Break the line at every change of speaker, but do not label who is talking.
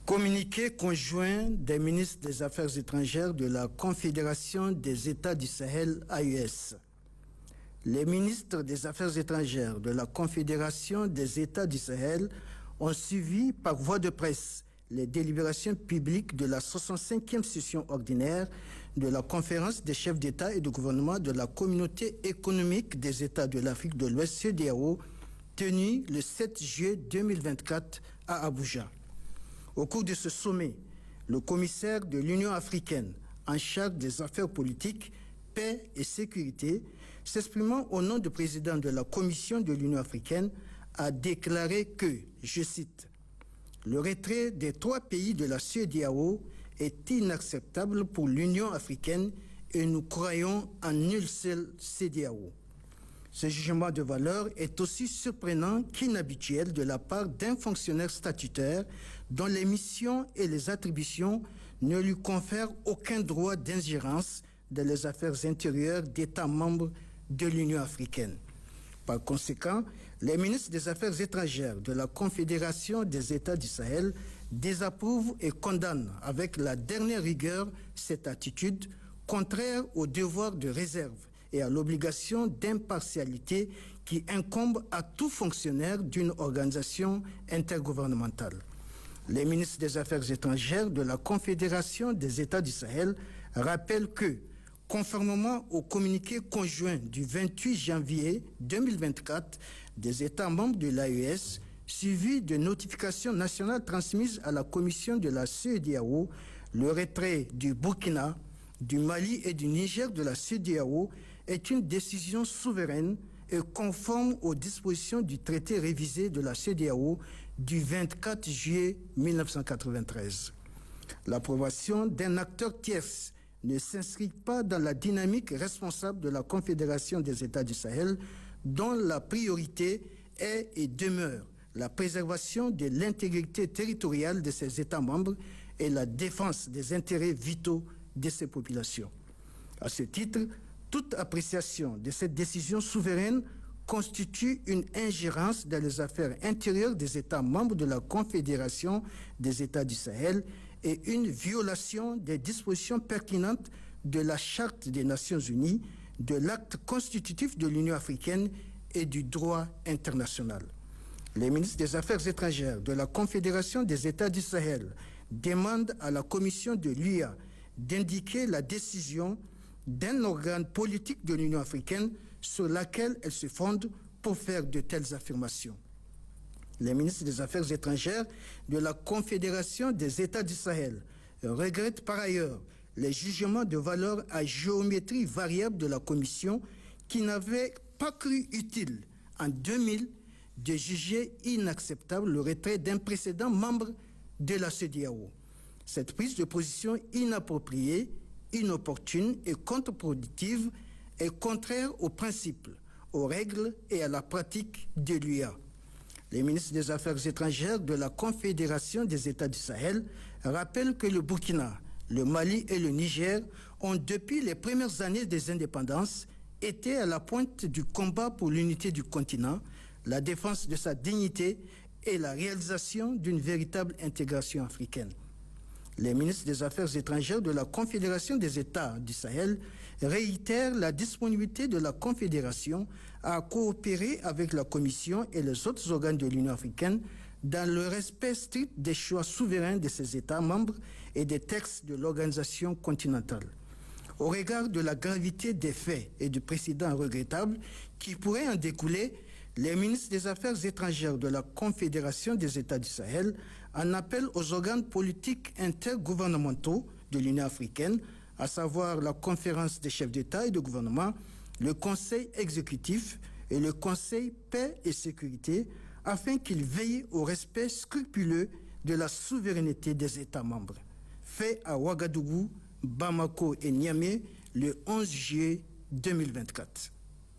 Communiqué conjoint des ministres des Affaires étrangères de la Confédération des États du Sahel AES. Les ministres des Affaires étrangères de la Confédération des États du Sahel ont suivi par voie de presse les délibérations publiques de la 65e session ordinaire de la Conférence des chefs d'État et de gouvernement de la Communauté économique des États de l'Afrique de l'Ouest, CEDEAO, tenue le 7 juillet 2024 à Abuja. Au cours de ce sommet, le commissaire de l'Union africaine en charge des affaires politiques, paix et sécurité, s'exprimant au nom du président de la Commission de l'Union africaine, a déclaré que, je cite, « Le retrait des 3 pays de la CEDEAO est inacceptable pour l'Union africaine et nous croyons en une seule CEDEAO. » Ce jugement de valeur est aussi surprenant qu'inhabituel de la part d'un fonctionnaire statutaire dont les missions et les attributions ne lui confèrent aucun droit d'ingérence dans les affaires intérieures d'États membres de l'Union africaine. Par conséquent, les ministres des Affaires étrangères de la Confédération des États du Sahel désapprouvent et condamnent avec la dernière rigueur cette attitude contraire au devoir de réserve et à l'obligation d'impartialité qui incombe à tout fonctionnaire d'une organisation intergouvernementale. Les ministres des Affaires étrangères de la Confédération des États du Sahel rappellent que, conformément au communiqué conjoint du 28 janvier 2024 des États membres de l'AES, suivi de notifications nationales transmises à la Commission de la CEDEAO, le retrait du Burkina, du Mali et du Niger de la CEDEAO est une décision souveraine et conforme aux dispositions du traité révisé de la CEDEAO du 24 juillet 1993. L'approbation d'un acteur tierce ne s'inscrit pas dans la dynamique responsable de la Confédération des États du Sahel, dont la priorité est et demeure la préservation de l'intégrité territoriale de ses États membres et la défense des intérêts vitaux de ces populations. À ce titre, toute appréciation de cette décision souveraine constitue une ingérence dans les affaires intérieures des États membres de la Confédération des États du Sahel et une violation des dispositions pertinentes de la Charte des Nations Unies, de l'acte constitutif de l'Union africaine et du droit international. Les ministres des Affaires étrangères de la Confédération des États du Sahel demandent à la Commission de l'UA d'indiquer la décision d'un organe politique de l'Union africaine sur laquelle elle se fonde pour faire de telles affirmations. Les ministres des Affaires étrangères de la Confédération des États du Sahel regrettent par ailleurs les jugements de valeur à géométrie variable de la Commission qui n'avait pas cru utile en 2000 de juger inacceptable le retrait d'un précédent membre de la CEDEAO. Cette prise de position inappropriée, inopportune et contre-productive est contraire aux principes, aux règles et à la pratique de l'UA. Les ministres des Affaires étrangères de la Confédération des États du Sahel rappellent que le Burkina, le Mali et le Niger ont, depuis les premières années des indépendances, été à la pointe du combat pour l'unité du continent, la défense de sa dignité et la réalisation d'une véritable intégration africaine. Les ministres des Affaires étrangères de la Confédération des États du Sahel réitèrent la disponibilité de la Confédération à coopérer avec la Commission et les autres organes de l'Union africaine dans le respect strict des choix souverains de ses États membres et des textes de l'organisation continentale. Au regard de la gravité des faits et du précédent regrettable qui pourrait en découler, les ministres des Affaires étrangères de la Confédération des États du Sahel en appellent aux organes politiques intergouvernementaux de l'Union africaine, à savoir la Conférence des chefs d'État et de gouvernement, le Conseil exécutif et le Conseil paix et sécurité, afin qu'ils veillent au respect scrupuleux de la souveraineté des États membres. Fait à Ouagadougou, Bamako et Niamey le 11 juillet 2024.